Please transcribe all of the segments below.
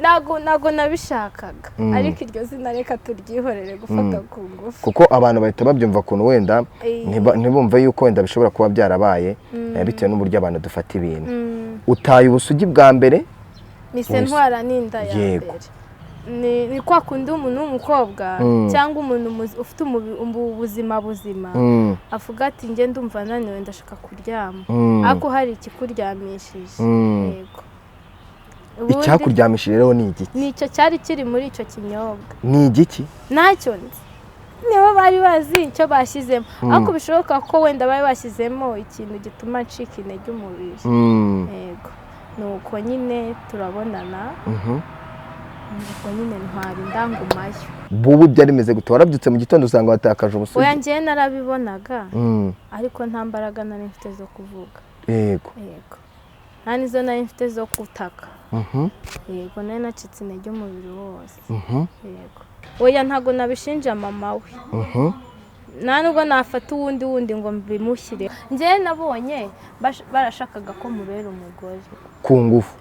nago nabishakaga ariko iryo zina reka turyihorere gufata ku ngufu kuko abantu bahita babyumva kuntu wenda ntibumve yuko wenda bishobora kuba byarabaye bitewe n'uburyo abantu dufata ibintu utaye ubusugi bwa mbere mise ntwara n'inda ya mbere ni kwa kundi umuntu w'umukobwa cyangwa umuntu ufite ubuzima buzima avuga ati nge ndumva naniwe ndashaka kuryama ariko hari ikikuryamishije yego icyakuryamishije rero ni igiki nicyo cyari kiri muri icyo kinyobwa ni igiki ntacyo nzi nibo bari bazi icyo bashyizemo ariko bishoboka ko wenda bari bashyizemo ikintu gituma ncika intege umubiri yego nuko nyine turabonana nuko nyine ntwara indangumayo bubu byari bimeze gute warabyutse mu gitondo usanga watakaje ubusugi oya njyewe narabibonaga ariko nta mbaraga nari mfite zo kuvuga yego nta nizo nari mfite zo gutaka yego nari nacitse intege umubiri wose yego oya ntago nabishinja mama we nta nubwo nafata uwundi ngo mbimushyire njyewe nabonye barashakaga ko mubera umugore ku ngufu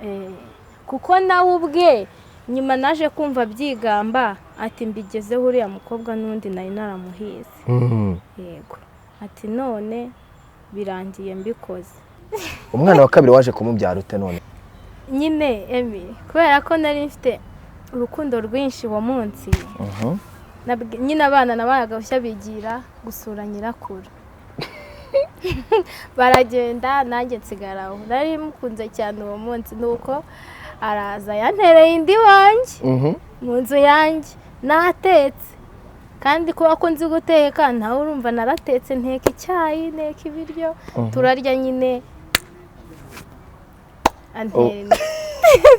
kuko nawe ubwe nyuma naje kumva byigamba ati mbigezeho uriya mukobwa n'undi nari naramuhize yego ati none birangiye mbikoze umwana wa kabiri waje kumubyara ute none nyine Emi kubera ko nari mfite urukundo rwinshi uwo munsi nyine abana nabaragashya bigira gusura nyirakuru baragenda nanjye nsigaraho nari mukunze cyane uwo munsi nuko araza yantereye indi wanjye mu nzu yanjye natetse kandi kuba ko nzi guteka nawe urumva naratetse nteka icyayi nteka ibiryo turarya nyine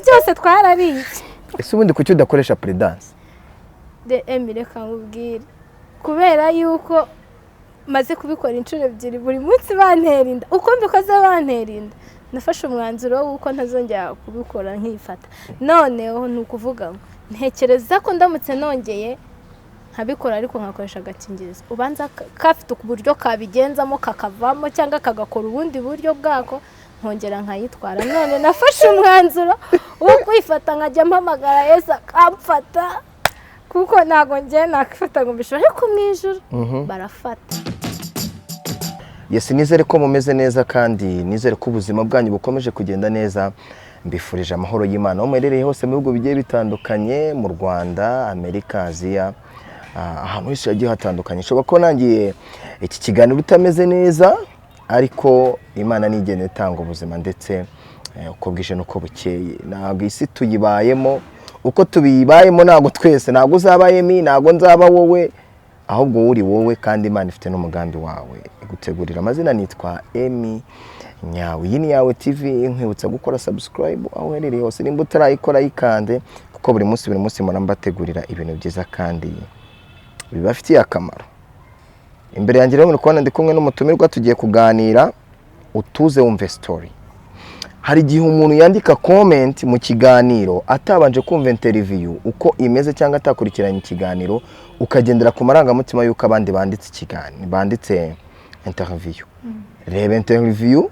byose twarariye ese ubundi kuki udakoresha prudence Emi reka nkubwire kubera yuko maze kubikora inshuro ebyiri buri munsi bantera inda uko mbikoze bantera inda nafashe umwanzuro w'uko ntazongera kubikora nkifata noneho ni ukuvuga ngo ntekereza ko ndamutse nongeye nkabikora ariko nkakoresha agakingirizo ubanza kafite uburyo kabigenzamo kakavamo cyangwa kagakora ubundi buryo bwako nkongera nkayitwara none nafashe umwanzuro wo kwifata nkajya mpamagara Yesu akamfata kuko ntago njye nakifata ngo mbishobore ariko mu ijuru barafata Yesu nizere ko mumeze neza kandi nizere ko ubuzima bwanyu bukomeje kugenda neza mbifurije amahoro y'Imana aho muherereye hose mu bihugu bigiye bitandukanye mu Rwanda Amerika Aziya ahantu hose hagiye hatandukanye nshobora ko nangiye iki kiganiro utameze neza ariko Imana nigene itanga ubuzima ndetse uko bwije nuko bukeye ntabwo isi tuyibayemo uko tubibayemo ntabwo twese ntabwo uzabayemi ntabwo nzaba wowe ahubwo uri wowe kandi Imana ifite n'umugambi wawe gutegurira amazina nitwa Emi Nyawe iyi ni Yawe TV nkwibutsa gukora subscribe aho uherereye hose nimba utarayikora yikande kuko buri munsi mbategurira ibintu byiza kandi bibafitiye akamaro imbere yanjye rero muri kubona ndi kumwe n'umutumirwa tugiye kuganira utuze wumve story hari igihe umuntu yandika comment mu kiganiro atabanje kumva interview uko imeze cyangwa atakurikiranye ikiganiro ukagendera ku marangamutima y'uko abandi banditse interview reba interview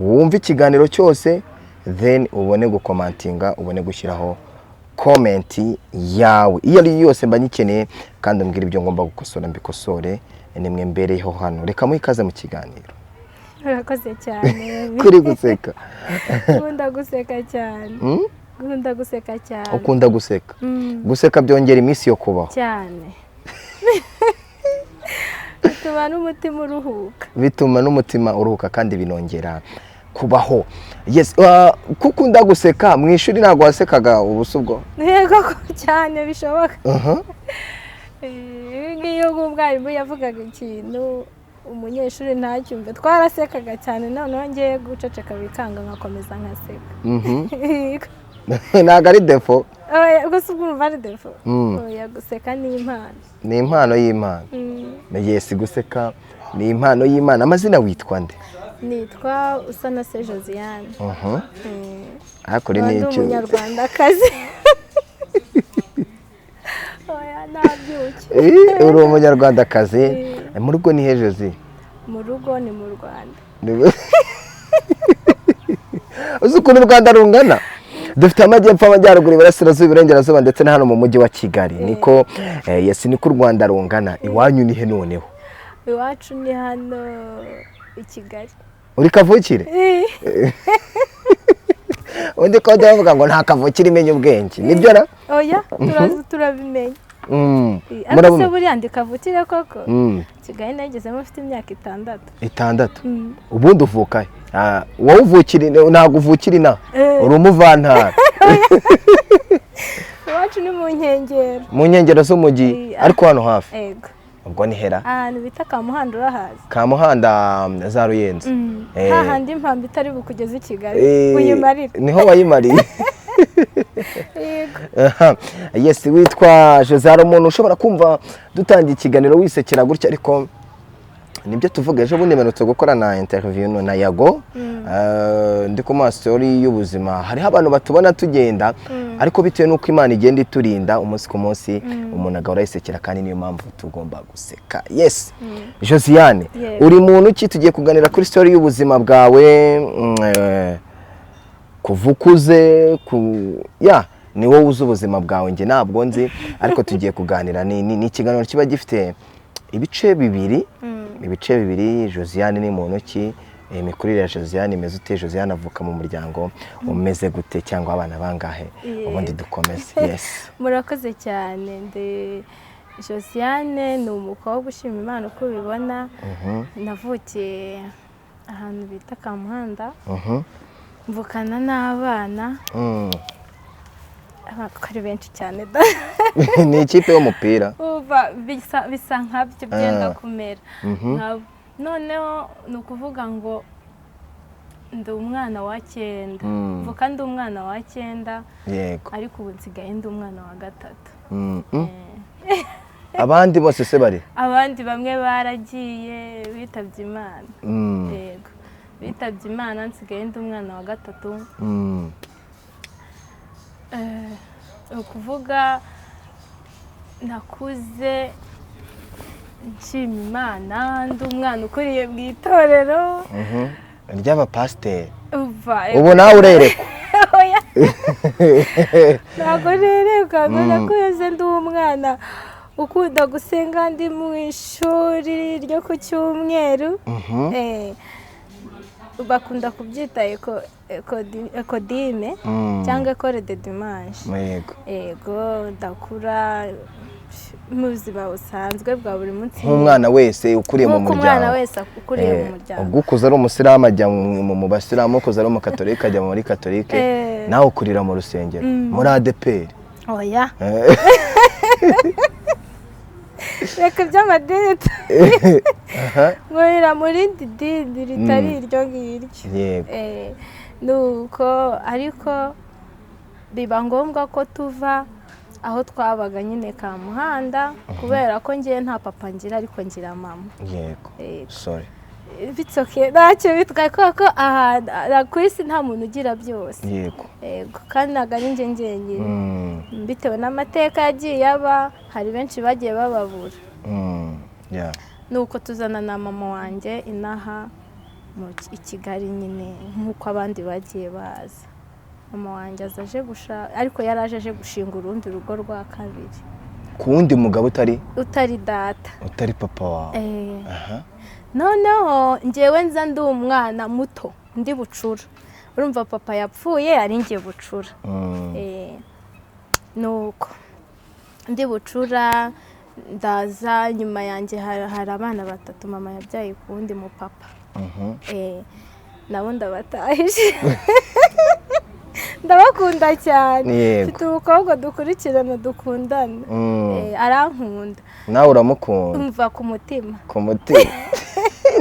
wumve ikiganiro cyose then ubone gukomantinga ubone gushyiraho comment yawe iyo ari yose mba nyikeneye kandi mbwira ibyo ngomba gukosora mbikosore nimwe mbereho hano reka muhikaze mu kiganiro urakoze cyane kuri guseka ukunda guseka cyane ukunda guseka cyane ukunda guseka guseka byongera iminsi yo kubaho cyane bituma n'umutima uruhuka kandi binongera kubaho yes kukunda guseka mu ishuri ntabwo wasekaga ubusubwo yego cyane bishoboka iyo umwarimu yavugaga ikintu umunyeshuri ntacyumve twarasekaga cyane noneho ngiye guceceka bikanga nkakomeza nkaseka ntabwo ari defo gusa ubwo urumva ari defo guseka ni impano ni impano y'Imana yes guseka ni impano y'Imana amazina witwa nde nitwa Usanase Josiane hakuri ni icyo umunyarwandakazi nabyuke uri umunyarwandakazi mu rugo ni he Josie mu rugo ni mu Rwanda uzi ukuntu u Rwanda rungana dufite amajyepfo, amajyaruguru, iburasirazuba, iburengerazuba ndetse na hano mu mujyi wa Kigali. Niko yes, niko u Rwanda rungana. Iwanyu ni he noneho? Iwacu ni hano i Kigali. Uri kavukire? Undi ko ndavuga ngo nta kavukire imenya ubwenge. Nibyo na? Oya, turabimenya. Ariko se buriya ndi kavukire koko? Kigali nagezemo mfite imyaka 6. Ubundi uvuka he? Wowe uvukire, ntabwo uvukire ina? Uri umuvantara? Iwacu ni mu nkengero. Mu nkengero z'umujyi, ariko hano hafi? Yego. Ubwo ni hera? Ahantu bita Kamuhanda urahazi? Kamuhanda za Ruyenzi. Hahandi impamvu itari bukugeze i Kigali uyimarira. Niho wayimariye. Yes, witwa Josara, umuntu ushobora kumva dutangiye ikiganiro wisekera gutya, ariko nibyo tuvuga. Ejo bundi mperutse gukora na interview na Yago, ndi ku story y'ubuzima. Hariho abantu batubona tugenda, ariko bitewe n'uko Imana igenda iturinda umunsi ku munsi, umuntu agahora yisekera, kandi niyo mpamvu tugomba guseka. Yes, Josiane, uri muntu ki? Tugiye kuganira kuri story y'ubuzima bwawe, kuvukuze ni wowe uzi ubuzima bwawe, nge ntabwo nzi, ariko tugiye kuganira. Ni ikiganiro kiba gifite ibice bibiri. Josiane ni muntu ki? Imikurire ya Josiane imeze ute? Josiane avuka mu muryango umeze gute, cyangwa abana bangahe? Ubundi dukomeze. Yes, murakoze cyane. Josiane ni umukobwa ushima Imana uko ubibona. Navukiye ahantu bita Kamuhanda, mvukana n'abana abakora benshi cyane. Ni ikipe y'umupira? Bisa nkabyo byenda kumera. Noneho ni ukuvuga ngo ndi umwana wa 9. Mvuka ndi umwana wa 9. Yego. Ariko ubu nsigaye ndi umwana wa 3. Abandi bose se bari? Abandi bamwe baragiye bitabye Imana. Yego, bitabye Imana, nsigaye ndi umwana wa 3. Ukuvuga nakuze nshima Imana, ndi umwana ukuriye mu itorero ry'abapasiteri. Ubu nawe urerekwa? Ntabwo nerekwa, nakuze ndi umwana ukunda gusenga, ndi mu ishuri ryo ku Cyumweru. Bakunda kubyita ekodime cyangwa ekore de dimanche. Yego, ndakura mu buzima busanzwe bwa buri munsi, nk'umwana wese ukuriye mu muryango. Umwana wese ukuriye mu muryango. Ubwo ukuze ari umusilamu ajya mu basilamu, ukuze ari umukatolika ajya muri katolike, nawe ukurira mu rusengero muri ADPR? Oya. Reka by'amadini. Nkorera muri dini ritari iryo ngiryo. Nuko ariko biba ngombwa ko tuva aho twabaga nyine Kamuhanda, kubera ko ngiye nta papa ngira, ariko ngira mama. Yego. Sorry. Bitsoke ntacyo bitwaye, kuko ku isi nta muntu ugira byose. Yego. Kandi ntabwo ari njye njyenyine. Bitewe n'amateka yagiye aba, hari benshi bagiye bababura. Nuko tuzana na mama wanjye inaha i Kigali nyine, nk'uko abandi bagiye baza. Mama wanjye aje gushaka, ariko yari aje gushinga urundi rugo rwa kabiri. Ku wundi mugabo utari data, utari papa wawe? Noneho njyewe nza ndi umwana muto, ndi bucura. Urumva papa yapfuye, ari ngiye bucura. Nuko ndi bucura, ndaza nyuma yanjye hari abana 3 mama yabyaye ku wundi mu papa. Nabo ndabatahije. Ndabakunda cyane. Mfite umukobwa dukurikirana dukundana. Arankunda. Nawe uramukunda? Umva ku mutima. Ku mutima.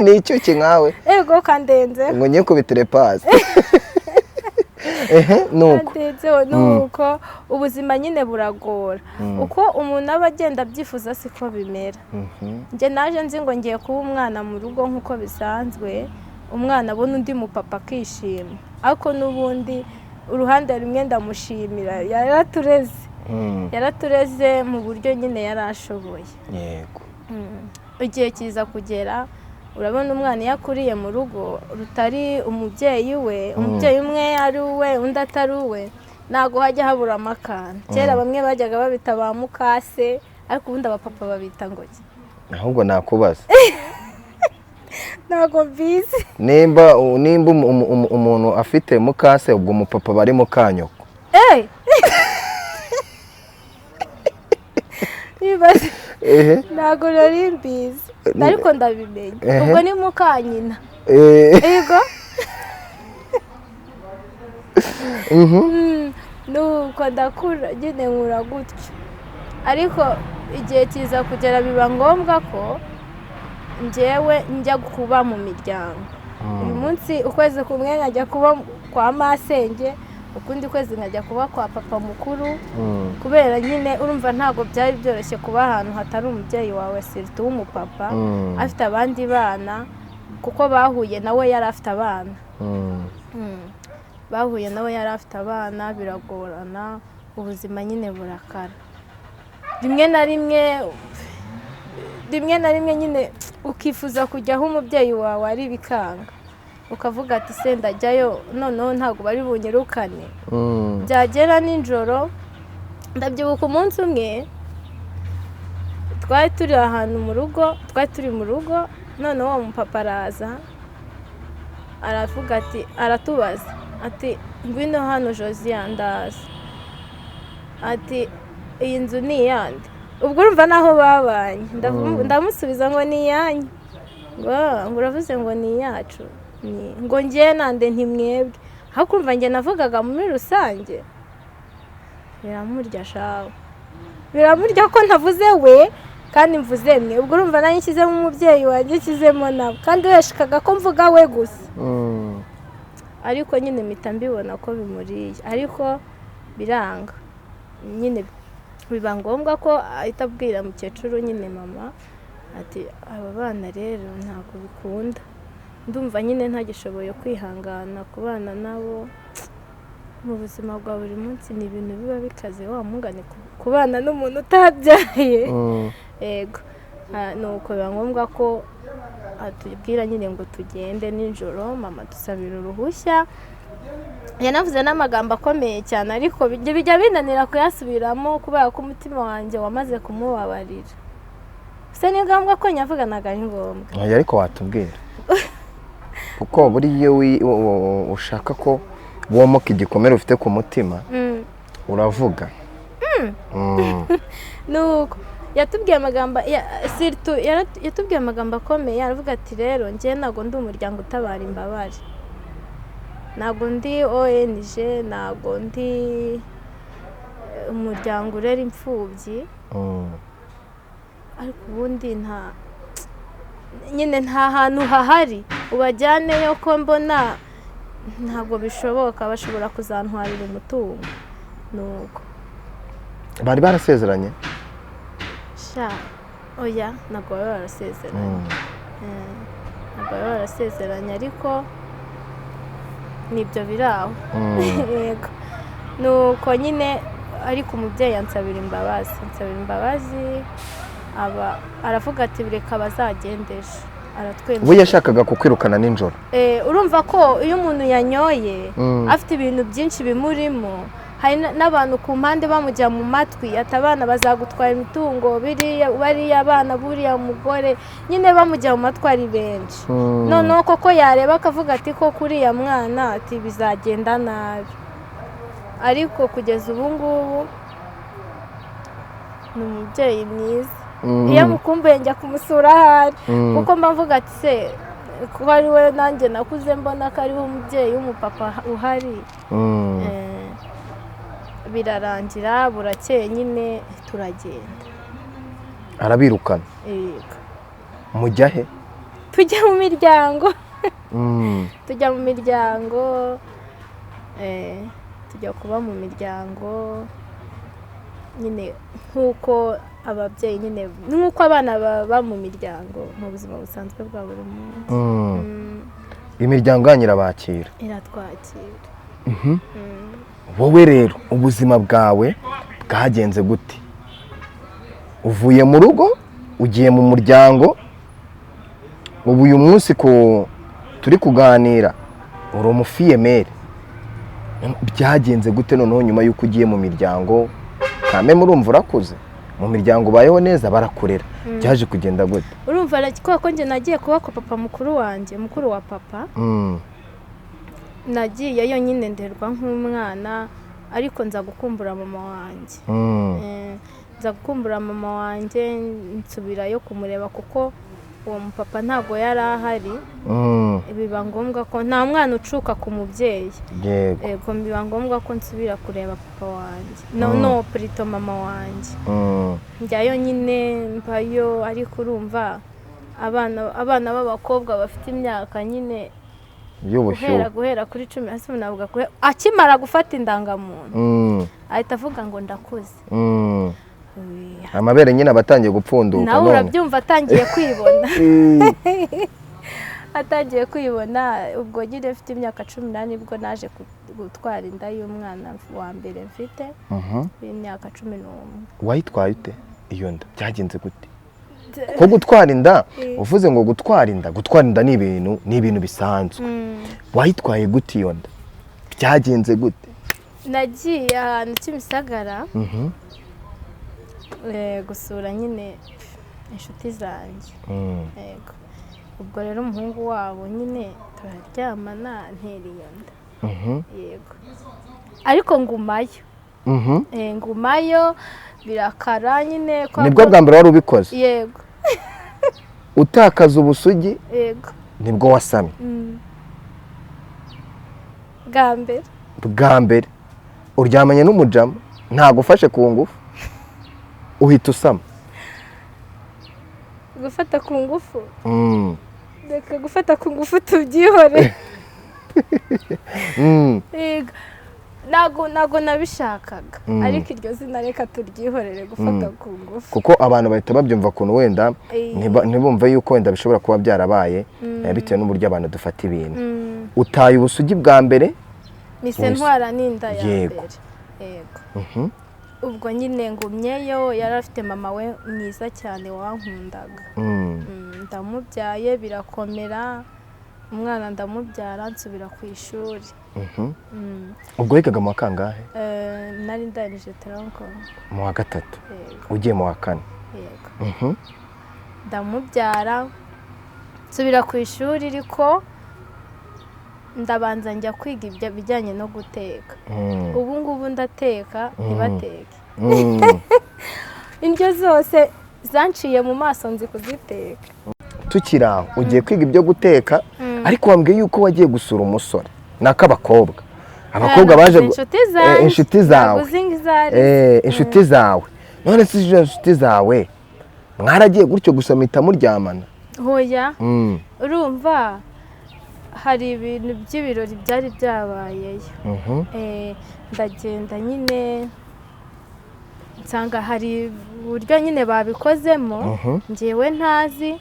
Ni icyuki nkawe? Ego kandenze. Ngo nye kubitire pasi. Nuko ubuzima nyine buragora. Uko umuntu aba agenda abyifuza siko bimera. Nge naje nzi ngo ngiye kuba umwana mu rugo nk'uko bisanzwe, umwana abona undi mu papa akishima. Ariko n'ubundi uruhande rumwe ndamushimira, yaratureze mu buryo nyine yari ashoboye. Yego. Igihe kiza kugera, urabona umwana iyo akuriye mu rugo rutari umubyeyi we, umubyeyi umwe ari uwe undi atari uwe, ntabwo hajya habura amakana. Kera bamwe bajyaga babita ba mukase, ariko ubundi abapapa babita ngo ki? ahubwo nakubaza Ntabwo mbizi. nimba umuntu afite mukase ubwo umupapa bari mukanyoko. Nibaze ntabwo nari mbizi ariko ndabimenye. Ubwo ni mukanyina. Yego. Nuko ndakura nyine nkura gutyo, ariko igihe kiza kugera biba ngombwa ko njyewe njya kuba mu miryango. Uyu munsi ukwezi kumwe nkajya kuba kwa masenge, ukundi kwezi nkajya kuba kwa papa mukuru, kubera nyine urumva ntabwo byari byoroshye kuba ahantu hatari umubyeyi wawe siritu w'umupapa afite abandi bana, kuko bahuye nawe yari afite abana. Bahuye nawe yari afite abana, biragorana, ubuzima nyine burakara. Rimwe na rimwe nyine ukifuza kujyaho umubyeyi wawe ari bikanga, ukavuga ati se ndajyayo noneho ntabwo bari bunyirukane. Byagera nijoro, ndabyibuka umunsi umwe twari turi ahantu mu rugo, noneho uwo mupapa araza aravuga ati, aratubaza ati ngwino hano Josiane ndaza, ati iyi nzu ni iyande? Ubwo urumva naho babanye. Ndamusubiza ngo ni iyanyu. Ngo uravuze ngo ni iyacu? Ngo njye nande ntimwebwe. Ariko urumva njye navugaga muri rusange. Biramurya shawe, biramurya ko ntavuze we kandi mvuze mwe. Ubwo urumva nanjye nshyizemo umubyeyi wanjye, nshyizemo nawe, kandi weshikaga ko mvuga we gusa. Ariko nyine mpita mbibona ko bimuriye, ariko biranga nyine. Biba ngombwa ko ahita abwira mukecuru nyine mama ati aba bana rero ntabwo bikunda, ndumva nyine ntagishoboye kwihangana kubana nabo. Mu buzima bwa buri munsi ni ibintu biba bikaze, wa mungane kubana n'umuntu utabyaye. Yego. Nuko biba ngombwa ko atubwira nyine ngo tugende nijoro, mama dusabira uruhushya. Yanavuze n'amagambo akomeye cyane, ariko bijya binanira kuyasubiramo kubera ko umutima wanjye wamaze kumubabarira. Se ni ngombwa ko nyavuganaga ari ngombwa. Ariko watubwira kuko buriya ushaka ko womoka igikomere ufite ku mutima uravuga. Nuko yatubwiye amagambo yatubwiye amagambo akomeye, aravuga ati rero njye ntabwo ndi umuryango utabara imbabare, ntabwo ndi ONG, ntabwo ndi umuryango urera imfubyi, ariko ubundi nta hantu hahari ubajyaneyo ko mbona ntabwo bishoboka, bashobora kuzantwarira umutungo. Nuko bari barasezeranye? Oya, ntabwo bari barasezeranye, ariko nibyo biri aho. Yego. Nuko nyine ariko umubyeyi ansabira imbabazi, aravuga ati reka bazagendeshe, aratwemera. We yashakaga kukwirukana nijoro. Urumva ko iyo umuntu yanyoye afite ibintu byinshi bimurimo, hari n'abantu ku mpande bamujya mu matwi ati abana bazagutwara imitungo, bariya abana buriya umugore, nyine bamujya mu matwi ari benshi. Noneho koko yareba akavuga ati ko kuriya mwana ati bizagenda nabi, ariko kugeza ubu ngubu ni umubyeyi mwiza. Iyo mukumbuye njya kumusura ahari, kuko mbavuga ati se kuko ari we nanjye nakuze mbona ko ariho umubyeyi w'umupapa uhari. Birarangira, burakeye nyine turagenda. Arabirukana? Yego. Mujya he? Tujya mu miryango. Tujya mu miryango, tujya kuba mu miryango nyine nk'uko ababyeyi nyine, nk'uko abana baba mu miryango mu buzima busanzwe bwa buri munsi. Imiryango yanyu irabakira? Iratwakira. Wowe rero ubuzima bwawe bwagenze gute? Uvuye mu rugo ugiye mu muryango, ubu uyu munsi turi kuganira uri umufiyemeri, byagenze gute noneho nyuma y'uko ugiye mu miryango kame murumva urakuze mu miryango ubayeho neza barakurera byaje kugenda gute? Urumva ko njye nagiye kuba ko papa mukuru wa papa nagiyeyo nyine nderwa nk'umwana ariko nza gukumbura mama wanjye nza gukumbura mama wanjye nsubirayo kumureba kuko uwo mupapa ntabwo yari ahari biba ngombwa ko nta mwana ucuka ku mubyeyi yego biba ngombwa ko nsubira kureba papa wanjye no plutôt mama wanjye njyayo nyine mbayo ariko urumva abana b'abakobwa bafite imyaka nyine guhera kuri 10 hasi navuga ko akimara gufata indangamuntu ahita avuga ngo ndakuze amabere nyine abatangiye gupfunduka nawe urabyumva atangiye kwibona atangiye kwibona ubwo nyine mfite imyaka 18 nibwo naje gutwara inda y'umwana wa mbere mfite imyaka 11. wayitwaye ute iyo nda byagenze gute ko gutwara inda uvuze ngo gutwara inda ni ibintu bisanzwe wayitwaye gute iyo nda byagenze gute? nagiye ahantu Kimisagara gusura nyine inshuti zanjye yego ubwo rero umuhungu wabo nyine turaryamana ntera iyo nda yego ariko ngumayo birakara nyine nibwo bwa mbere wari ubikoze? yego utakaza ubusugi yego nibwo wasamye bwa mbere uryamanye n'umujama ntagufashe ku ngufu uhita usama? gufata ku ngufu reka gufata ku ngufu tubyihore ntago nabishakaga ariko iryo zina reka turyihorere gufata ku ngufu kuko abantu bahita babyumva ukuntu wenda ntibumve yuko wenda bishobora kuba byarabaye bitewe n'uburyo abantu dufata ibintu. utaye ubusugi bwa mbere mise ntwara n'inda ya mbere yego ubwo nyine ngumyeyo yari afite mama we mwiza cyane wankundaga ndamubyaye birakomera umwana ndamubyara nsubira ku ishuri ubwo wigaga mu wa kangahe? nari ndanije tronco mu wa 3 ugiye mu wa 4 yego ndamubyara nsubira ku ishuri ariko ndabanza njya kwiga ibyo bijyanye no guteka ubu ngubu ndateka ntibateke indyo zose zanciye mu maso nzi kuziteka. tukiraho ugiye kwiga ibyo guteka ariko wambwiye yuko wagiye gusura umusore n'akabakobwa abakobwa baje inshuti zawe inshuti zawe none se inshuti zawe mwaragiye gutyo gusa mpita muryamana? hoya urumva hari ibintu by'ibirori byari byabayeyo ndagenda nyine nsanga hari uburyo nyine babikozemo njyewe ntazi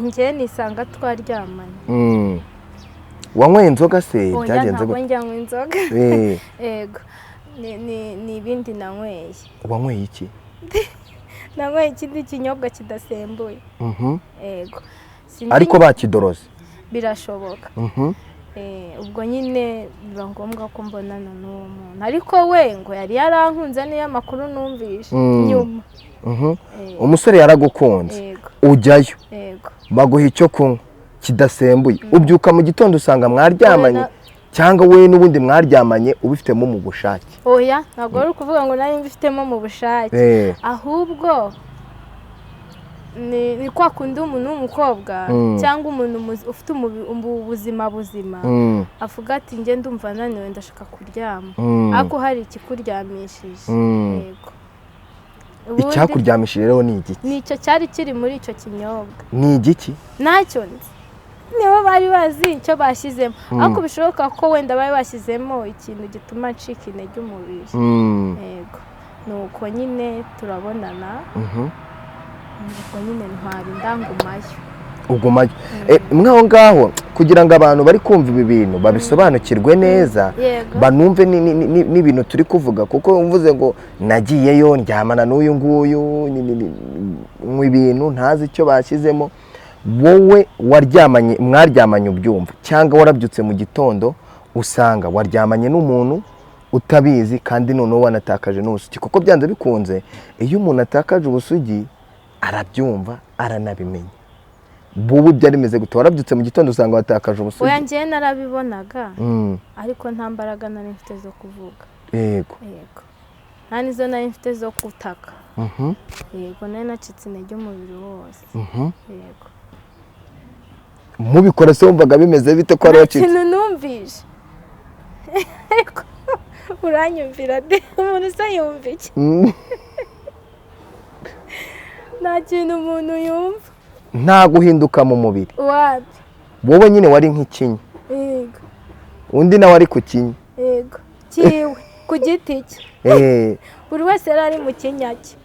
njye nisanga twaryamanye. wanyweye inzoga se byagenze gute? njyanywe inzoga yego ni ibindi nanyweye. wanyweye iki? nanyweye ikindi kinyobwa kidasembuye yego ariko bakidoroze birashoboka ubwo nyine biba ngombwa ko mbonana n'uwo muntu ariko we ngo yari yarankunze niyo amakuru numvishe nyuma. umusore yaragukunze ujyayo baguha icyo kunywa kidasembuye ubyuka mu gitondo usanga mwaryamanye cyangwa we n'ubundi mwaryamanye ubifitemo mu bushake? oya ntabwo ari ukuvuga ngo nari mbifitemo mu bushake ahubwo ni kwa kundi umuntu w'umukobwa cyangwa umuntu ufite ubuzima buzima avuga ati njye ndumva naniwe ndashaka kuryama ariko hari ikikuryamishije. yego icyakuryamishije rero ni igiki? nicyo cyari kiri muri icyo kinyobwa. ni igiki? ntacyo nzi nibo bari bazi icyo bashyizemo ariko bishoboka ko wenda bari bashyizemo ikintu gituma ncika intege umubiri. yego nuko nyine turabonana ubwo nyine ntwara indangumayo. ugumayo mwaho ngaho kugira ngo abantu bari kumva ibi bintu babisobanukirwe neza banumve n'ibintu turi kuvuga kuko mvuze ngo nagiyeyo ndyamana n'uyu nguyu ibintu ntazi icyo bashyizemo. wowe mwaryamanye ubyumva cyangwa warabyutse mu gitondo usanga waryamanye n'umuntu utabizi kandi noneho wanatakaje n'ubusugi, kuko byanze bikunze iyo umuntu atakaje ubusugi arabyumva aranabimenya. Bubu byari bimeze gute? Warabyutse mu gitondo usanga watakaje ubusugi? Oya, njye narabibonaga ariko nta mbaraga nari mfite zo kuvuga. Yego. Nta nizo nari mfite zo gutaka. Yego, nari nacitse intege umubiri wose. Yego. Mubikora se wumvaga bimeze bite ko ari wacitse? Ikintu numvise. Uranyumvira de, umuntu se yumva iki? Nta kintu umuntu yumva. Nta guhinduka mu mubiri? Wapi? Wowe nyine wari nk'ikinya? Yego. Undi nawe ari ku kinya? Yego. Kiwe ku giti cye. Buri wese yari ari mu kinya cye.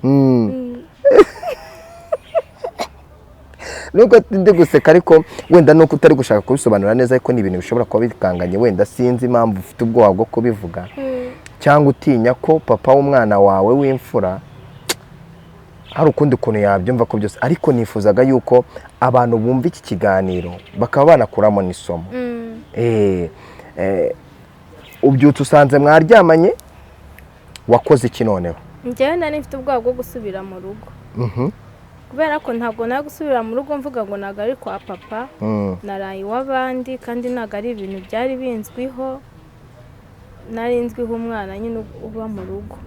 Nubwo ndi guseka ariko wenda nuko utari gushaka kubisobanura neza, ariko ni ibintu bishobora kuba bikanganye, wenda sinzi impamvu ufite ubwoba bwo kubivuga cyangwa utinya ko papa w'umwana wawe w'imfura hari ukundi kuntu yabyumva ko byose. Ariko nifuzaga yuko abantu bumva iki kiganiro bakaba banakuramo n'isomo. Ubyutse usanze mwaryamanye, wakoze iki noneho? Njyewe nari mfite ubwoba bwo gusubira mu rugo, kubera ko ntabwo nari gusubira mu rugo mvuga ngo ntabwo ari kwa papa, naraye iw'abandi kandi ntabwo ari ibintu byari binzwiho, nari nzwiho umwana nyine uba mu rugo.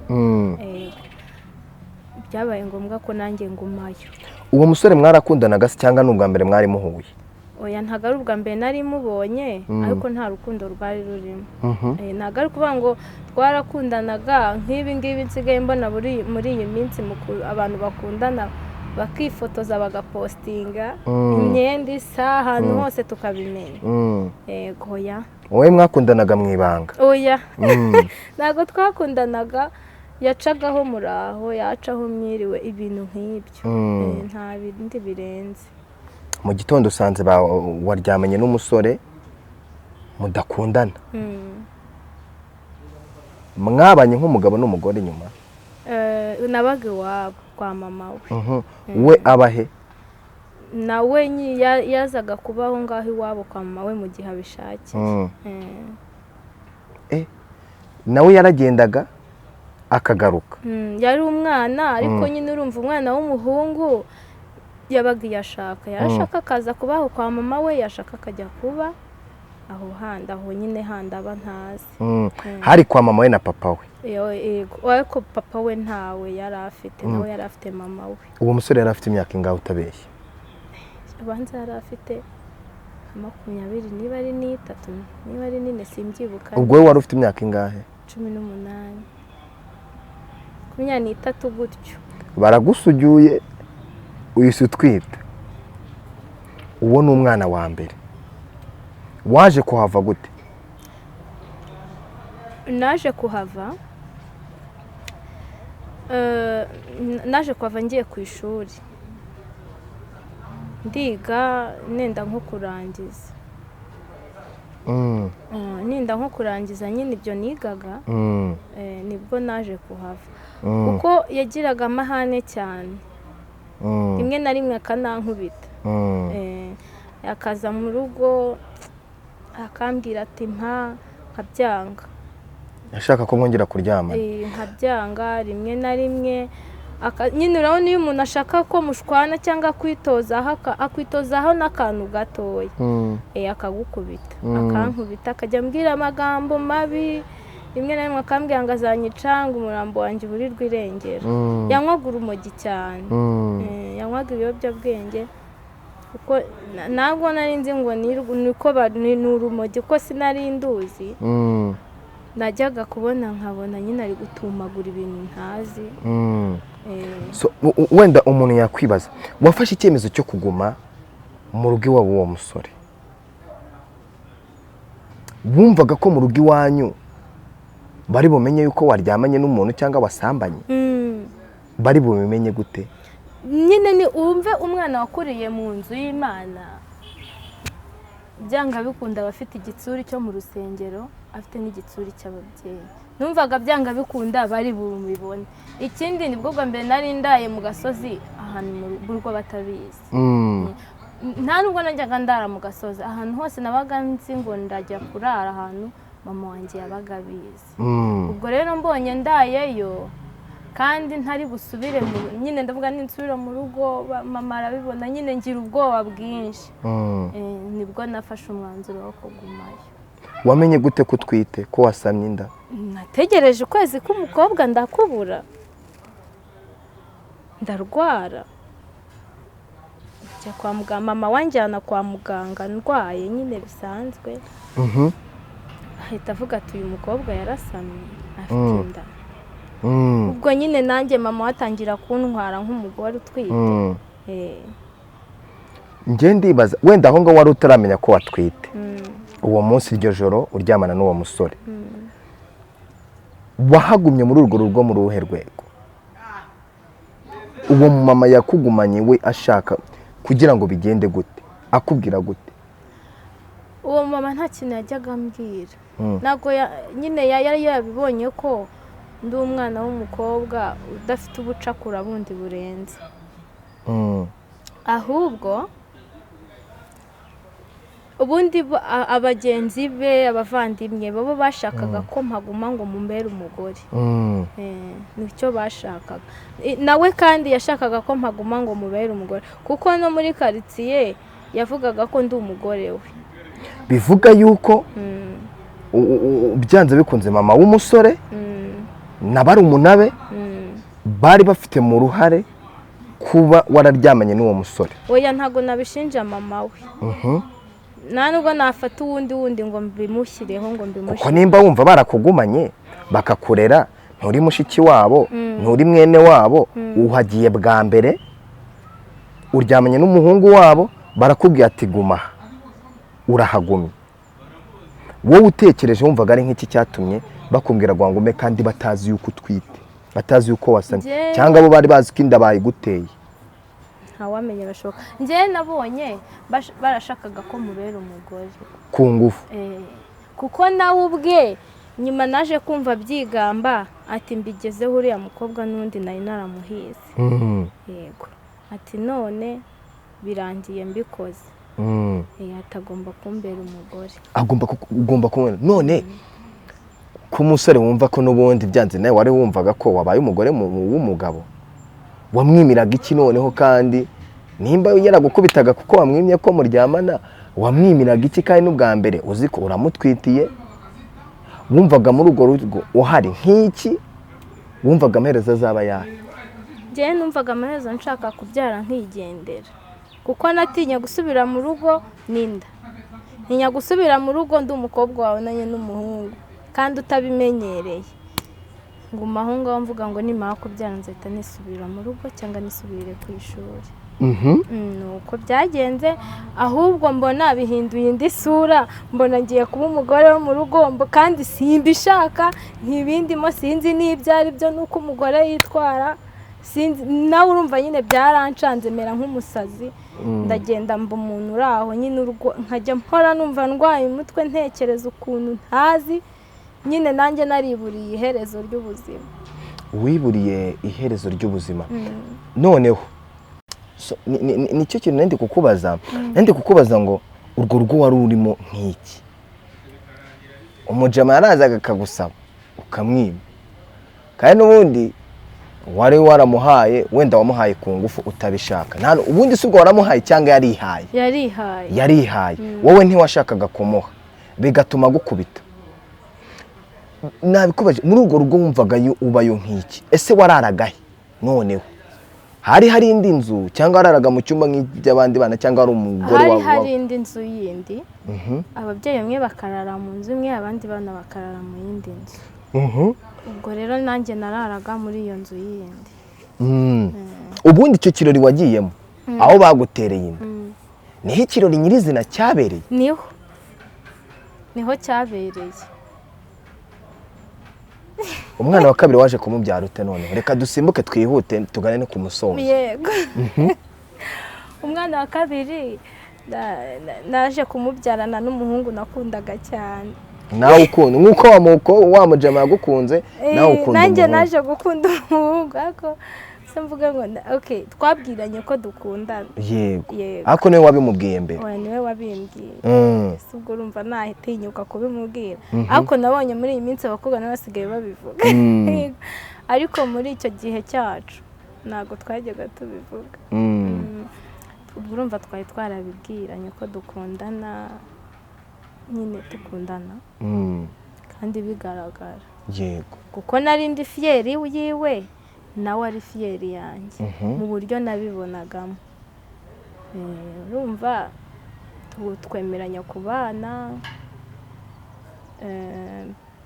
Byabaye ngombwa ko nanjye ngumayo. Uwo musore mwarakundanaga se cyangwa ni ubwa mbere mwari muhuye? Oya, ntabwo ari ubwa mbere nari mubonye, ariko nta rukundo rwari rurimo. Ntabwo ari kuvuga ngo twarakundanaga nk'ibi ngibi nsigaye mbona muri iyi minsi abantu bakundana bakifotoza bagapostinga imyenda isa ahantu hose tukabimenya. Yego. Oya. Wowe mwakundanaga mu ibanga? Oya. Ntabwo twakundanaga, yacagaho muraho, yacaho mwiriwe, ibintu nk'ibyo. Nta bindi birenze. Mu gitondo usanze waryamanye n'umusore mudakundana, mwabanye nk'umugabo n'umugore nyuma? Nabaga iwabo kwa mama we. We abahe? Nawe yazaga kubaho ngaho iwabo kwa mama we mu gihe abishakiye. Nawe yaragendaga akagaruka? Yari umwana, ariko nyine urumva umwana w'umuhungu yabaga yashaka akaza kubaho kwa mama we, yashaka akajya kuba aho handi, aho nyine handi aba ntazi. Hari kwa mama we na papa we? Yego, ariko papa we ntawe yari afite, nawe yari afite mama we. Uwo musore yari afite imyaka ingahe utabeshye? Abanza yari afite 20, niba ari n'itatu, niba ari n'ine simbyibuka. Ubwo we wari ufite imyaka ingahe? 18, 23 gutyo. Baragusujuye uyise utwita. Uwo ni umwana wa mbere. Waje kuhava gute? Naje kuhava ngiye ku ishuri, ndiga nenda nko kurangiza. Nenda nko kurangiza nyine ibyo nigaga, nibwo naje kuhava, kuko yagiraga amahane cyane. Rimwe na rimwe akanankubita. Akaza mu rugo akambwira ati nkabyanga. Yashaka ko mwongera kuryama? Nkabyanga rimwe na rimwe. Nyine urabona iyo umuntu ashaka ko mushwana cyangwa akwitozaho n'akantu gatoya, akagukubita, akankubita, akajya ambwira amagambo mabi. Rimwe na rimwe akambwira ngo azanyicanga umurambo wanjye uburirwe irengero. Yanywaga urumogi cyane, yanywaga ibiyobyabwenge, kuko ntabwo nari nzi ngo ni urumogi, kuko sinari nduzi. Najyaga kubona nkabona nyine ari gutumagura ibintu ntazi. Wenda umuntu yakwibaza, wafashe icyemezo cyo kuguma mu rugo iwabo w'uwo musore, wumvaga ko mu rugo iwanyu bari bumenye yuko waryamanye n'umuntu cyangwa wasambanye? Bari bubimenye gute? Nyine ni umve umwana wakuriye mu nzu y'Imana, byanga bikunda abafite igitsuri cyo mu rusengero, afite n'igitsuri cy'ababyeyi. Numvaga byanga bikunda bari bumubibone. Ikindi nibwo bwa mbere nari ndaye mu gasozi ahantu mu rugo batabizi. Nta nubwo najyaga ndara mu gasozi, ahantu hose nabaga nzi ngo ndajya kurara ahantu mama wanjye yabaga abizi. Mm. Ubwo rero mbonye ndayeyo kandi ntari busubire nyine ndavuga ninsubira mu rugo mama arabibona, nyine ngira ubwoba bwinshi. Nibwo nafashe umwanzuro wo kugumayo. Wamenye gute ko utwite, ko wasamye inda? Nategereje ukwezi k'umukobwa ndakubura, ndarwara, njya kwa muganga, mama wanjyana kwa muganga ndwaye nyine bisanzwe. Ahita avuga ati uyu mukobwa yarasamye afite inda. Ubwo nyine nanjye mama watangira kuntwara nk'umugore utwite. Njye ndibaza wenda aho ngo wari utaramenya ko watwite, uwo munsi iryo joro uryamana n'uwo musore, wahagumye muri urwo rugo mu ruhe rwego? Uwo mama yakugumanye we ashaka kugira ngo bigende gute, akubwira gute? Uwo mama nta kintu yajyaga ambwira, ntabwo nyine yari yabibonye ko ndi umwana w'umukobwa udafite ubucakura bundi burenze. Ahubwo ubundi abagenzi be, abavandimwe babo bashakaga ko mpaguma ngo mumbere umugore. Nicyo bashakaga. Nawe kandi yashakaga ko mpaguma ngo mubere umugore, kuko no muri karitsiye yavugaga ko ndi umugore we. Bivuga yuko byanze bikunze mama w'umusore n'abari umunabe bari bafite mu ruhare kuba wararyamanye n'uwo musore. Oya, ntago nabishinja mama we. Nta nubwo nafata uwundi ngo mbimushyireho ngo mbimushyire. Kuko nimba wumva barakugumanye bakakurera, nturi mushiki wabo, nturi mwene wabo, uhagiye bwa mbere uryamanye n'umuhungu wabo, barakubwiye ati guma urahagumye, wowe utekereje wumvaga ari nk'iki cyatumye bakubwira ngo ngume kandi batazi yuko utwite, batazi yuko wasamye, cyangwa bo bari bazi ko inda bayiguteye? Ntawamenye bashoboka. Njye nabonye barashakaga ko mubera umugore ku ngufu. Kuko nawe ubwe nyuma naje kumva byigamba ati mbigezeho uriya mukobwa n'undi nari naramuhize. Yego, ati none birangiye mbikoze. Atagomba kumbera umugore, ugomba kumubera. None ku musore wumva ko n'ubundi byanze nawe wari wumvaga ko wabaye umugore w'umugabo, wamwimiraga iki noneho? Kandi nimba yaragukubitaga kuko wamwimye ko muryamana, wamwimiraga iki? Kandi n'ubwa mbere uzi ko uramutwitiye, wumvaga muri urwo rugo uhari nk'iki? Wumvaga amaherezo azaba yahe? Njye numvaga amaherezo nshaka kubyara nkigendera, kuko natinya gusubira mu rugo n'inda. Ntinya gusubira mu rugo ndi umukobwa wawe nanye n'umuhungu kandi utabimenyereye. Nguma aho ngaho mvuga ngo nimara kubyara nzahita nisubira mu rugo cyangwa nisubire ku ishuri. Nuko byagenze, ahubwo mbona bihinduye indi sura, mbona ngiye kuba umugore wo mu rugo kandi simbishaka, ntibindimo, sinzi n'ibyo ari byo nuko umugore yitwara, sinzi. Nawe urumva nyine byarancanze, mera nk'umusazi. Ndagenda mba umuntu uri aho nyine nkajya mpora numva ndwaye umutwe, ntekereza ukuntu ntazi. Nyine nanjye nariburiye iherezo ry'ubuzima. Wiburiye iherezo ry'ubuzima. Noneho nicyo kintu nandi kukubaza ngo urwo rugo wari urimo nk'iki? Umujama yarazaga akagusaba ukamwima, kandi n'ubundi wari waramuhaye, wenda wamuhaye ku ngufu utabishaka. Nta ubundi si ubwo waramuhaye cyangwa yarihaye? Yarihaye. Wowe ntiwashakaga kumuha, bigatuma gukubita. Nabikubaje, muri urwo rugo wumvaga ubayo nk'iki? Ese wararagahe? Noneho hari indi nzu cyangwa wararaga mu cyumba nk'iby'abandi bana, cyangwa ari umugore wawe? Hari indi nzu yindi. Ababyeyi bamwe bakarara mu nzu imwe, abandi bana bakarara mu yindi nzu. Ubwo rero nanjye nararaga muri iyo nzu yindi. Ubundi icyo kirori wagiyemo aho bagutereye inda, niho ikirori nyirizina cyabereye? Niho cyabereye. Umwana wa kabiri waje kumubyara ute noneho? Reka dusimbuke twihute tugane no ku musozo. Yego. Umwana wa kabiri naje kumubyarana n'umuhungu nakundaga cyane. Nawe ukunda nkuko wa mujama yagukunze, nawe ukunda. Nanjye naje gukunda umuhungu, ariko se mvuge ngo okay twabwiranye ko dukundana. yego Yego. ariko niwe wabimubwiye mbere. Oya niwe wabimbwiye. Mm. Ese ubwo urumva nahitinyuka kubimubwira. Ariko nabonye muri iyi minsi abakobwa nabo basigaye babivuga. Ariko muri icyo gihe cyacu ntabwo twajyaga tubivuga. Ubwo urumva twari twarabibwiranye ko dukundana, nyine dukundana kandi bigaragara. Yego. Kuko nari ndi fiyeri yiwe nawe ari fiyeri yanjye mu buryo nabibonagamo. Urumva twemeranya kubana,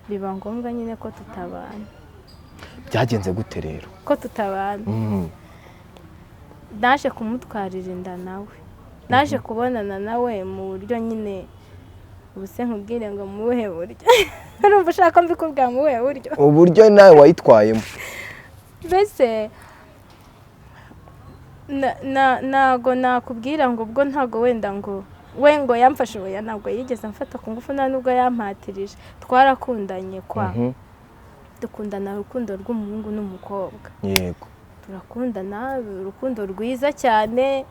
biba ngombwa nyine ko tutabana. Byagenze gute rero? Ko tutabana naje kumutwarira inda nawe, naje kubonana nawe mu buryo nyine ubuse nkubwire ngo mu buhe buryo. Urumva ushaka mbikubwira mu buhe buryo? Uburyo nawe wayitwayemo. Mbese ntago nakubwira ngo ubwo ntago wenda ngo we ngo yamfashe, oya ntabwo yigeze amfata ku ngufu, nta nubwo yampatirije. Twarakundanye dukundana urukundo rw'umuhungu n'umukobwa. Yego. Turakundana urukundo rwiza cyane,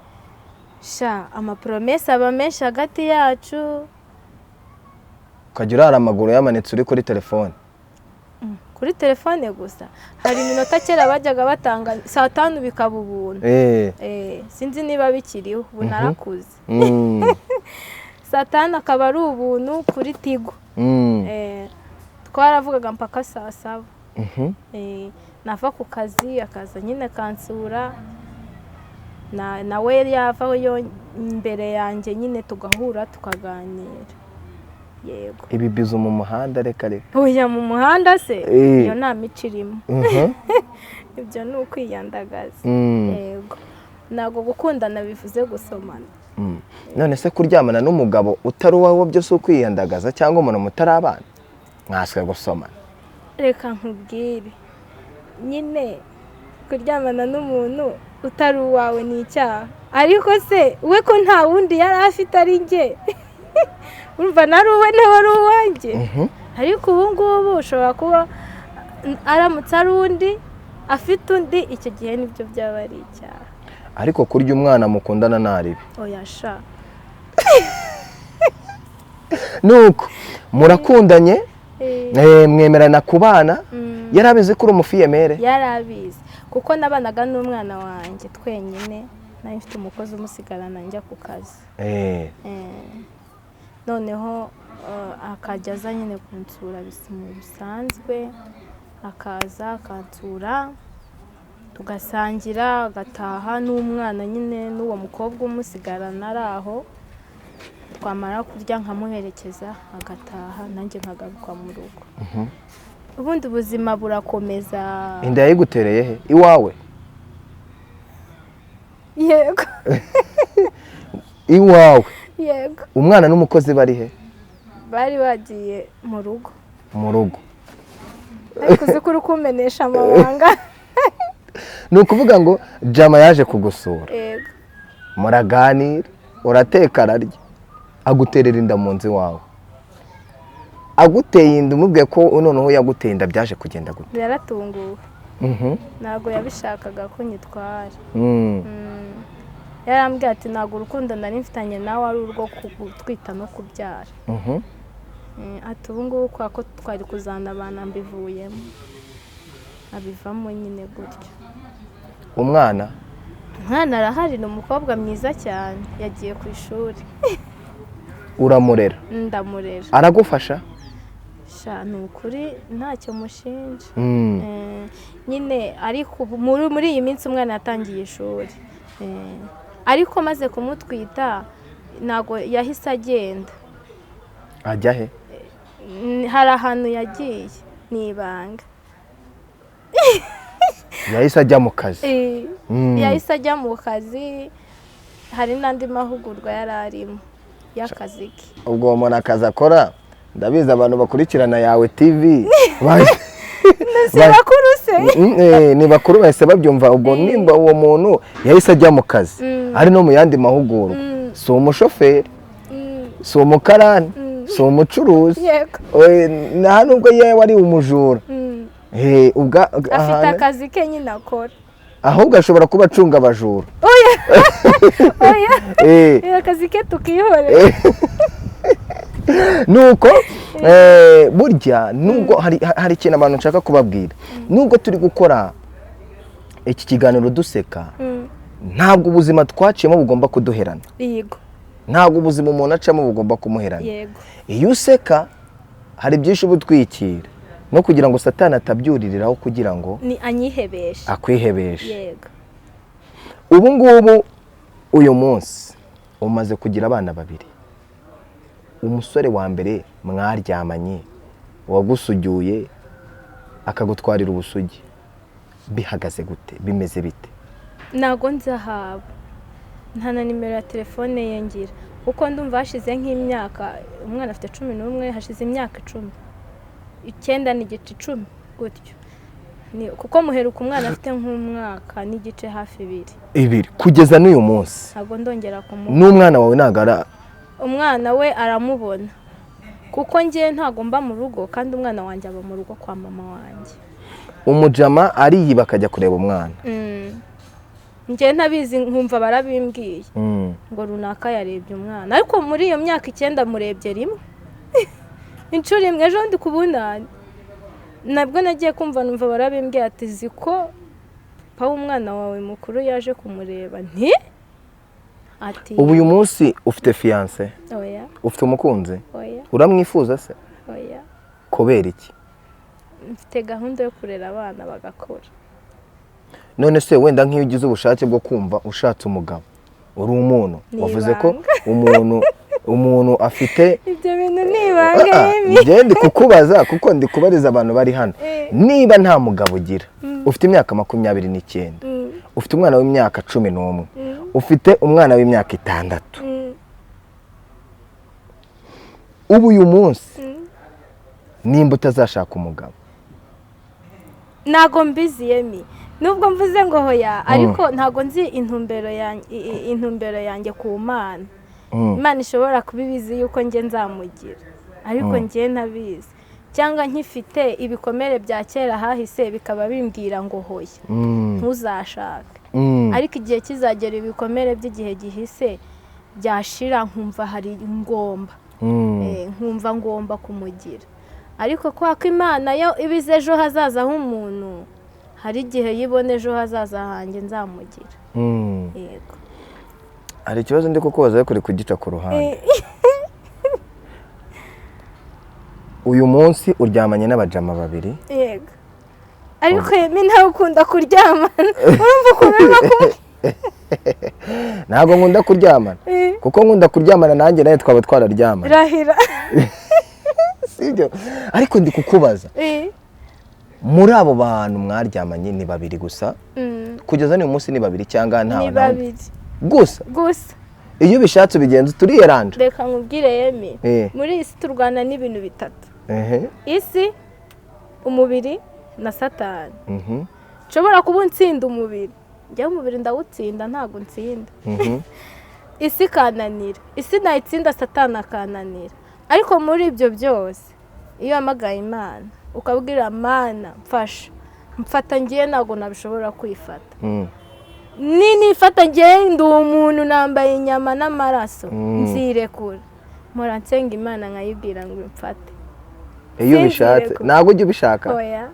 amapromese aba menshi hagati yacu. Ukajya urara amaguru yamanitse uri kuri telefone. Kuri telefone gusa. Hari iminota kera bajyaga batanga 5:00 bikaba ubuntu. Sinzi niba bikiriho, ubu narakuze. 5:00 akaba ari ubuntu kuri Tigo. Twaravugaga mpaka 7:00. Nava ku kazi akaza nyine kansura, nawe yavaho imbere yanjye nyine tugahura tukaganira. Yego. Ibi bizo mu muhanda reka. Oya mu muhanda se iyo nta mico irimo. Ibyo ni ukwiyandagaza. Yego. Ntabwo gukundana bivuze gusomana. None se kuryamana n'umugabo utari uwawe byose ukwiyandagaza cyangwa umuntu mutarabana mwaswe gusomana? Reka nkubwire, nyine kuryamana n'umuntu utari uwawe ni icyaha. Ariko se we ko nta wundi yari afite ari njye, urumva nari uwe nawe ari uwanjye. Ariko ubu ngubu ushobora kuba aramutse ari undi afite undi, icyo gihe nibyo byaba ari icyaha. Ariko kurya umwana mukundana naribi. Oya sha. Nuko murakundanye, mwemerana kubana. Yarabizi ko uri umufiyemere? Yarabizi kuko nabanaga n'umwana wanjye twenyine, nari mfite umukozi umusigarana njya ku kazi. Noneho akajya aza nyine kunsura bisanzwe, akaza akansura tugasangira, agataha n'umwana nyine n'uwo mukobwa umusigarana ari aho. Twamara kurya nkamuherekeza agataha, nanjye nkagaruka mu rugo. Ubundi ubuzima burakomeza. Inda yayigutereye he? Iwawe? Yego. Iwawe? Yego. Umwana n'umukozi bari he? Bari bagiye mu rugo. Mu rugo. Ariko uzi ko uri kumenesha amabanga. Ni ukuvuga ngo Jama yaje kugusura. Yego. Muraganira, urateka ararya, aguterera inda mu nzu iwawe. Aguteye inda umubwiye ko noneho yaguteye inda, byaje kugenda gute? Yaratunguwe. Ntabwo yabishakaga ko nyitwara. Yarambwiye ati ntabwo urukundo nari mfitanye nawe ari urwo kugutwita no kubyara. Ati ubu ngubu kwa ko twari kuzana abana mbivuyemo, abivamo nyine gutyo. Umwana arahari, ni umukobwa mwiza cyane, yagiye ku ishuri. Uramurera? Ndamurera. Aragufasha? Ni ukuri ntacyo mushinja. Nyine ariko muri iyi minsi umwana yatangiye ishuri, ariko maze kumutwita ntabwo yahise agenda. Ajya he? Hari ahantu yagiye ni ibanga. Yahise ajya mu kazi? Yahise ajya mu kazi, hari n'andi mahugurwa yari arimo y'akazi ke. Ubwo uwo muntu akazi akora, ndabizi abantu bakurikirana Yawe TV ni bakuru bahise babyumva. Ubwo nimba uwo muntu yahise ajya mu kazi ari no mu yandi mahugurwa, si umushoferi, si umukarani, si umucuruzi, nta nubwo yewe ari umujura. Afite akazi ke nyine akora. ahubwo ashobora kuba acunga abajura. oya akazi ke tukihorera. Nuko burya nubwo hari ikintu abantu nshaka kubabwira, nubwo turi gukora iki kiganiro duseka, ntabwo ubuzima twaciyemo bugomba kuduherana. Yego. Ntabwo ubuzima umuntu acamo bugomba kumuherana. Yego. Iyo useka hari byinshi ubutwikira, no kugira ngo Satani atabyuririraho kugira ngo ni anyihebeshe, akwihebeshe. Yego. Ubu ngubu uyu munsi umaze kugira abana babiri. Umusore wa mbere mwaryamanye wagusugiye akagutwarira ubusugi, bihagaze gute, bimeze bite? Nago nzahaba, nta na nimero ya telefone ye ngira, uko ndumva hashize nk'imyaka, umwana afite 11, hashize imyaka 10, 9 n'igice 10 gutyo, kuko muheruka umwana afite nk'umwaka n'igice hafi 2 kugeza n'uyu munsi. Ntabwo ndongera kumubona. N'umwana wawe nagara? Umwana we aramubona, kuko ngiye ntago mba mu rugo, kandi umwana wanjye aba mu rugo kwa mama wanjye. Umujama ariyiba akajya kureba umwana? Ngiye ntabizi, nkumva barabimbwiye ngo runaka yarebye umwana, ariko muri iyo myaka 9 murebye rimwe. Inshuro imwe ejo ndi kubunana, nabwo nagiye kumva numva barabimbwiye ati ziko pa umwana wawe mukuru yaje kumureba. Nti ati ubu uyu munsi ufite fiancé? Oya. Ufite umukunzi? Oya. Uramwifuza se? Oya. Kubera iki? Mfite gahunda yo kurera abana bagakora. None se wenda nk'iyo ugize ubushake bwo kumva ushatse umugabo, uri umuntu wavuze ko umuntu afite ibyo bintu nibanga yemi. Ngende kukubaza kuko ndi kubariza abantu bari hano. Niba nta mugabo ugira, ufite imyaka 29, ufite umwana w'imyaka 11, ufite umwana w'imyaka 6, ubu uyu munsi nimba utazashaka umugabo? Nago mbizi yemi, nubwo mvuze ngo hoya, ariko ntago nzi intumbero yanjye ku Mana. Imana ishobora kubibizi yuko nge nzamugira, ariko nge ntabizi, cyangwa nkifite ibikomere bya kera hahise bikaba bimbwira ngo hoya ntuzashake. Ariko igihe kizagera ibikomere by'igihe gihise byashira, nkumva hari ngomba, nkumva ngomba kumugira. Ariko kwa ko Imana yo ibize ejo hazaza h'umuntu, hari igihe yibone ejo hazaza hanjye nzamugira. Yego. Hari ikibazo ndi kukubaza ariko uri kugica ku ruhande. Uyu munsi uryamanye n'abajama babiri? Yego. Ariko yemi ntawe ukunda kuryamana. Urumva ukuntu kumwe? Ntabwo nkunda kuryamana, kuko nkunda kuryamana nanjye nawe twaba twararyamana. Rahira. Sibyo? Ariko ndi kukubaza, muri abo bantu mwaryamanye ni babiri gusa? Kugeza n'uyu munsi ni babiri cyangwa nta? Ni babiri gusa. Iyo bishatse bigenze turiyeranje. Reka nkubwire yemi, muri isi turwana n'ibintu bitatu. Isi, umubiri na Satani. Nshobora kuba ntsinda umubiri, njye umubiri ndawutsinda, ntago ntsinda. Isi kananira, isi nayitsinda, Satani akananira. Ariko muri ibyo byose, iyo amagaye Imana ukabwira Mana mfasha, mfata ngiye ntago nabishobora kwifata. Nifata ngiye ndi umuntu nambaye inyama n'amaraso, nzirekura. Mpora nsenga Imana nkayibwira ngo mfate. Iyo bishatse ntago ujye ubishaka? Oya.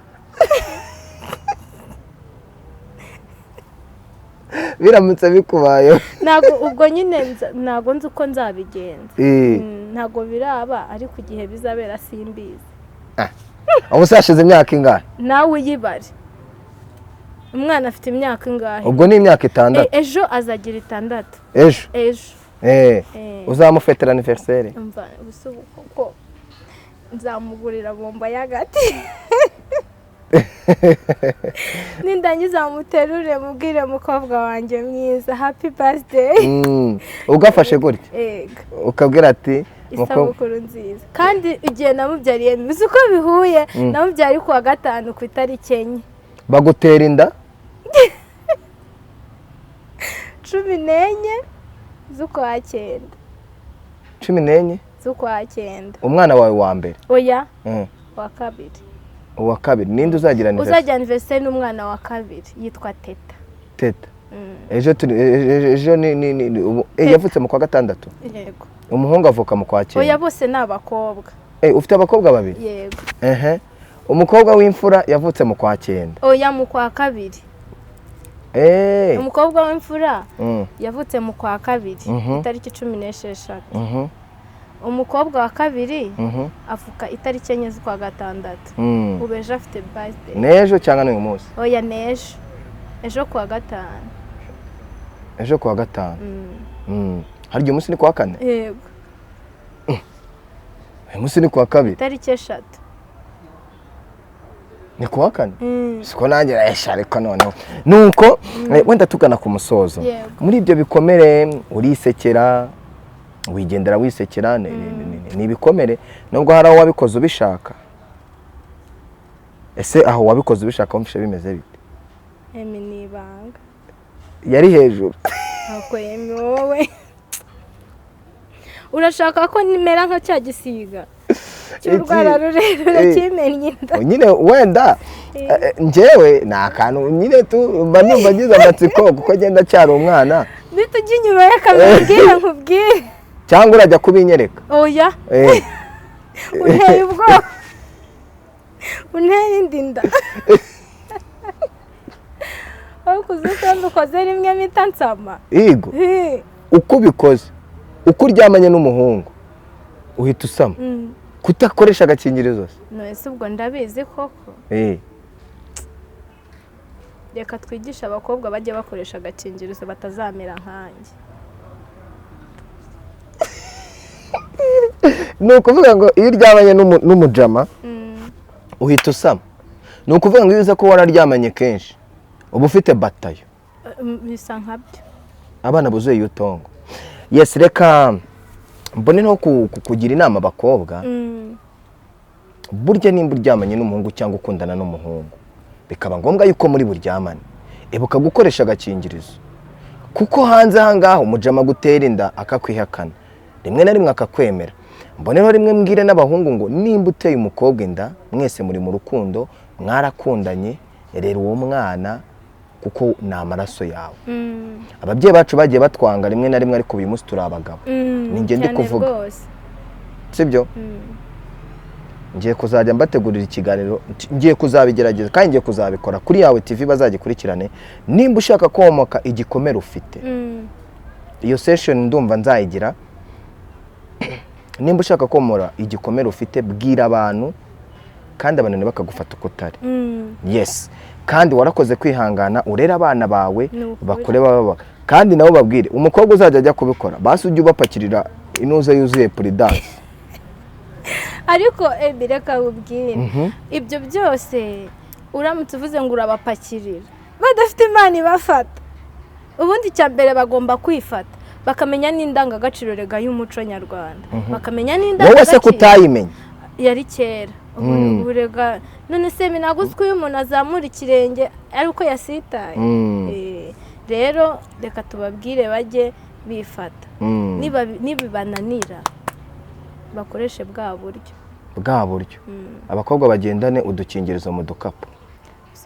Biramutse bikubayeho? Ntago ubwo nyine ntago nzi uko nzabigenza. Ntago biraba, ariko igihe bizabera simbizi. Ubu sashize imyaka ingahe? Nawe uyibare. Umwana afite imyaka ingahe? Ubwo ni imyaka 6. Ejo azagira 6. Ejo. Uzamufetera anniversaire? Umva uko nzamugurira bomba y'agati. Nindangiza muterure mubwire mukobwa wanjye mwiza happy birthday. Ugafashe gutya? Yego. Ukabwira ati isabukuru nziza. Kandi igihe namubyariye bizi uko bihuye, namubyari ku wa 5 ku itariki 4. Bagutera inda? 14 z'ukwa 9. 14 z'ukwa 9. Umwana wawe wa mbere? Oya. Wa kabiri. Uwa kabiri ninde uzagira anniversaire? Uzagira anniversaire n'umwana wa kabiri yitwa Teta. Teta. Ejo yavutse mu kwa gatandatu. Yego. Umuhungu avuka mu kwa cyenda. Oya bose ni abakobwa. Ufite abakobwa babiri? Yego. Umukobwa w'imfura yavutse mu kwa cyenda. Oya mu kwa kabiri. Umukobwa w'imfura yavutse mu kwa kabiri itariki 16. Umukobwa wa kabiri avuka itariki 4 z'ukwa gatandatu. Ubu ejo afite birthday. N'ejo cyangwa n'uyu munsi? Oya n'ejo. Ejo kuwa gatanu. Ejo kuwa gatanu. Hari uyu munsi ni kuwa kane? Yego. Uyu munsi ni kuwa kabiri? Itariki 3. Ni kuwa kane? Siko nanjye ariko noneho. Nuko wenda tugana ku musozo. Muri ibyo bikomere urisekera, wigendera wisekera, ni ibikomere nubwo hari aho wabikoze ubishaka. Ese aho wabikoze ubishaka wumvishe bimeze bite? Ni ibanga. Yari hejuru. Ako wowe. Urashaka ko nimera nka cya gisiga? Cy'urwara rurerure kimennye inda. Nyine wenda njyewe ni akantu nyine mba numva ngize amatsiko kuko agenda cyari umwana. Nitujya inyuma y'akamubwira nkubwire. Cyangwa urajya kubinyereka? Oya. Unteye ubwoba. Unteye indi nda. Ariko uziko ukoze rimwe mpita nsama. Yego. Uko ubikoze, uko uryamanye n'umuhungu uhita usama. Kutakoresha agakingirizo se? None ubwo ndabizi koko. Reka twigishe abakobwa bajye bakoresha agakingirizo batazamera nkanjye. Ni ukuvuga ngo iyo uryamanye n'umujama uhita usama. Ni ukuvuga ngo iyo uza ko wararyamanye kenshi uba ufite batayo. Bisa nkabyo. Abana buzuye yutongo. Yes, reka mbone no kugira inama abakobwa. Burya nimba uryamanye n'umuhungu cyangwa ukundana n'umuhungu bikaba ngombwa yuko muri buryamane, ibuka gukoresha agakingirizo. Kuko hanze ahangaho umujama gutera inda akakwihakana, rimwe na rimwe akakwemera. Mboneho rimwe mbwire n'abahungu ngo nimba uteye umukobwa inda mwese muri mu rukundo mwarakundanye, rero uwo mwana kuko ni amaraso yawe. Ababyeyi bacu bagiye batwanga rimwe na rimwe ariko uyu munsi turi abagabo. Ni njye ndi kuvuga. Sibyo? Ngiye kuzajya mbategurira ikiganiro, ngiye kuzabigerageza kandi ngiye kuzabikora kuri yawe TV bazagikurikirane. Nimba ushaka komoka igikomere ufite, iyo session ndumva nzayigira. Nimba ushaka komora igikomere ufite bwira abantu kandi abantu bakagufata uko utari. Yes. Kandi warakoze kwihangana urera abana bawe bakure baba kandi nabo babwire umukobwa uzajya ajya kubikora basi ujye ubapakirira inuza yuzuye prudence. Ariko reka ubwire ibyo byose uramutse uvuze ngo urabapakirira badafite imana ibafata. Ubundi cya mbere bagomba kwifata bakamenya n'indangagaciro rega y'umuco nyarwanda, bakamenya n'indangagaciro. Wowe se kutayimenya yari kera urega none se binaguzwe uyu umuntu azamura ikirenge ariko yasitaye. Rero reka tubabwire bajye bifata. Nibibananira bakoreshe bwa buryo. Abakobwa bagendane udukingirizo mu dukapu.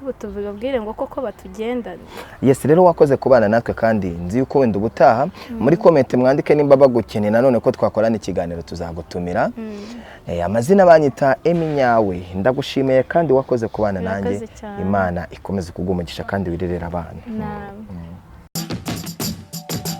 Ubu tubabwire ngo koko batugendane. Yes, rero wakoze kubana natwe kandi nzi yuko wenda ubutaha muri comment mwandike nimba bagukeneye nanone ko twakorana ikiganiro tuzagutumira. Amazina banyita Eminyawe, ndagushimiye kandi wakoze kubana nanjye. Imana ikomeze kugumugisha kandi wirerera abana.